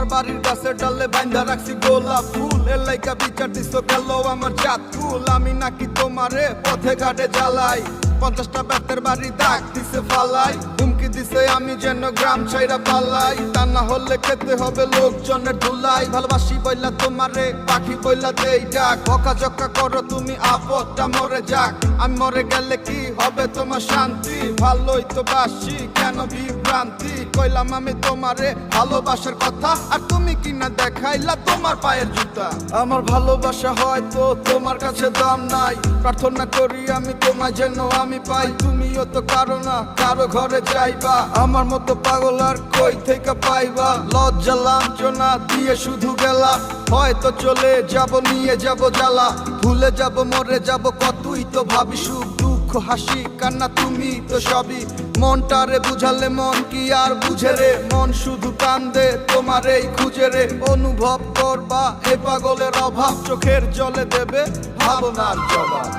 তোমার বাড়ির গাছের ডালে বাইন্ধা রাখছি গোলাপ ফুল, এর লাইকা বিচার দিছো গেল আমার জাত কুল। আমি নাকি তোমারে পথে ঘাটে জ্বালাই, 50টা ব্যাতের বাড়ি দাগ দিছে ফালাই, হুমকি দিছে আমি যেন গ্রাম ছাইরা পালাই। তা না হলে খেতে হবে লোকজনের ধুলাই। ভালোবাসি বইলা তোমারে পাখি বইলা দেই ডাক, বকাঝকা করো তুমি আপদটা মরে যাক। আমি মরে গেলে কি হবে তোমার শান্তি? ভালোই তো বাসি কেন বিভ্রান্তি? কইলাম আমি তোমারে ভালোবাসার কথা, আর তুমি কিনা দেখাইলা তোমার পায়ের জুতা। আমার ভালোবাসা হয়তো তোমার কাছে দাম নাই, প্রার্থনা করি আমি তোমায় যেন আমি পাই। তুমিও তো কারো না কারো ঘরে যাইবা, আমার মতো পাগল আর কই থেকে পাইবা? লজ্জা লাঞ্ছনা দিয়ে শুধু গেলা, হয়তো চলে যাব নিয়ে যাব জ্বালা। ভুলে যাব মরে যাব কতই তো ভাবি, সুখ দুঃখ হাসি কান্না তুমি তো সবই। মনটারে বুঝালে মন কি আর বুঝে রে, মন শুধু কান্দে তোমার এই খুঁজে রে। অনুভব করবা এ পাগলের অভাব, চোখের জলে দেবে ভাবনার জবাব।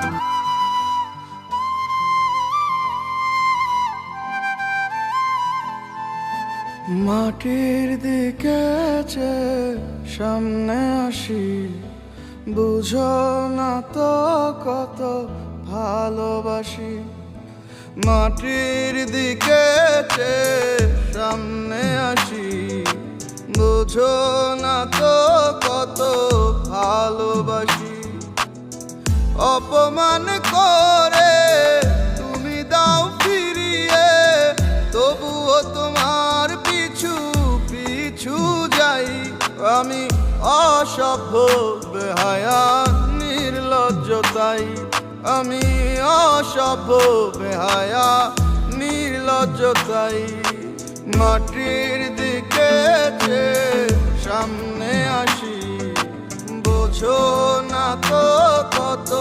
মাটির দিকে সামনে আসি, বুঝো না তো কত ভালোবাসি। মাটির দিকে সামনে আসি, বুঝো না তো কত ভালোবাসি। অপমান করে তুমি দাও ফিরিয়ে, তবুও তোমার পিছু পিছু যাই। আমি অসভ্য বেহায়া নির্লজ্জ তাই, আমি অসভ্য বেহায়া নির্লজ্জ তাই। মাটির দিকে সামনে আসি, বোঝো না তো কত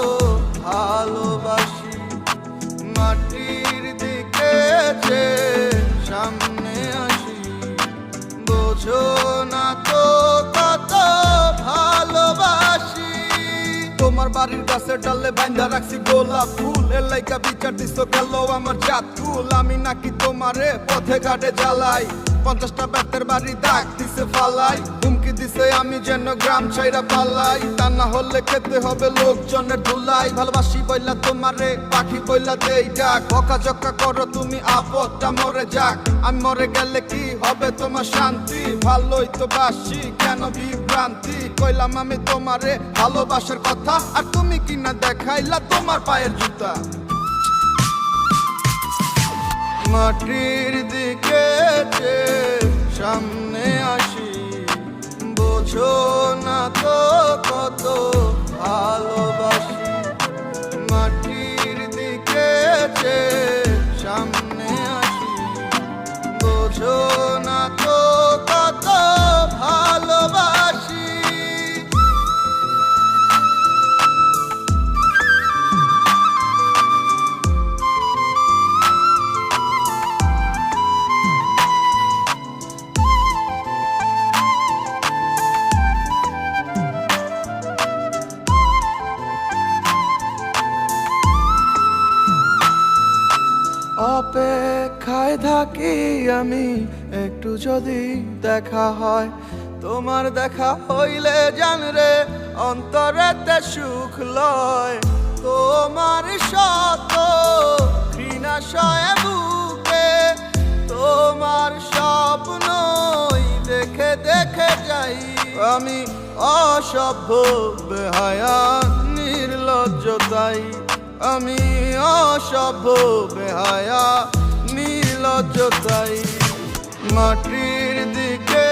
ভালোবাসি। মাটির দিকে সামনে আসি, বোঝো না তো কত ভালোবাসি। তোমার বাড়ির গাছের ডালে বাইন্ধা রাখছি গোলাপ ফুল, এর লাইকা বিচার দিছো গেল আমার জাত কুল। আমি নাকি তোমারে পথে ঘাটে জ্বালাই, 50টা ব্যাতের বাড়ি দাগ দিছে ফালাই, হুমকি দিছে আমি যেন গ্রাম ছাইরা পালাই। তা না হলে খেতে হবে লোকজনের ধুলাই। ভালোবাসি বইলা তোমারে পাখি বইলা দেই ডাক, বকাঝকা করো তুমি আপদটা মরে যাক। আমি মরে গেলে কি হবে তোমার শান্তি? ভালোই তো বাসি কেন বিভ্রান্তি? কইলাম আমি তোমারে ভালোবাসার কথা, আর তুমি কিনা দেখাইলা তোমার পায়ের জুতা। মাটির দিকে সামনে আসি, বোঝো না তো কত ভালোবাসি। মাটির দিকে সামনে আসি, বোঝো না তো কত ভালোবাসি। অপেক্ষায় থাকি আমি একটু যদি দেখা হয়, তোমার দেখা হইলে জানরে অন্তরেতে সুখ লয়। তোমার শত ঘৃণাশয়ে বুকে তোমার স্বপ্নই দেখে দেখে যাই। আমি অসভ্য বেহায়া নির্লজ্জ তাই, আমি অসভ্য বেহায়া নির্লজ্জ তাই। মাটির দিকে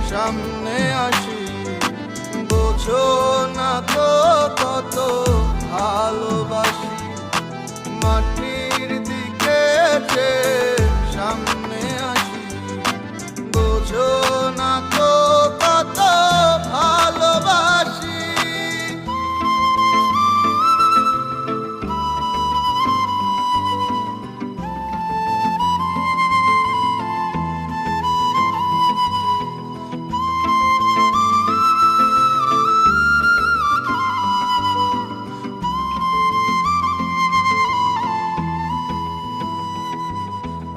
সামনে আসি, বোঝো না তো কত ভালোবাসি। মাটির দিকে সামনে আসি, বোঝো না তো কত ভালোবাসি।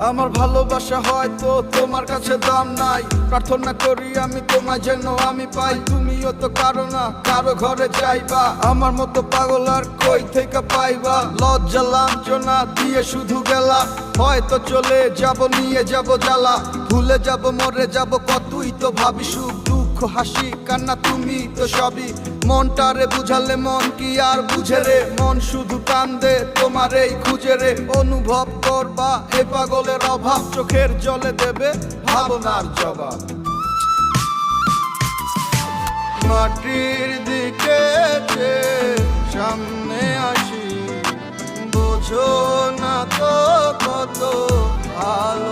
আমার ভালোবাসা হয়তো তোমার কাছে দাম নাই, প্রার্থনা করি আমি তোমায় যেন আমি পাই। তুমিও তো কারো না কারো ঘরে যাইবা, আমার মতো পাগল আর কই থেকে পাইবা। লজ্জা লাঞ্ছনা দিয়ে শুধু গেলা, হয়তো চলে যাব নিয়ে যাব জ্বালা। ভুলে যাব মরে যাব কতই তো ভাবি, সুখ দুঃখ হাসি কান্না তুমি তো সবই। মনটারে বুঝালে মন কি আর বুঝে রে, মন শুধু কান্দে তোমার এই খুঁজে রে। অনুভব করবা এ পাগলের অভাব, চোখের জলে দেবে ভাবনার জবাব। মাটির দিকে সামনে আসি, বোঝো না তো কত ভালো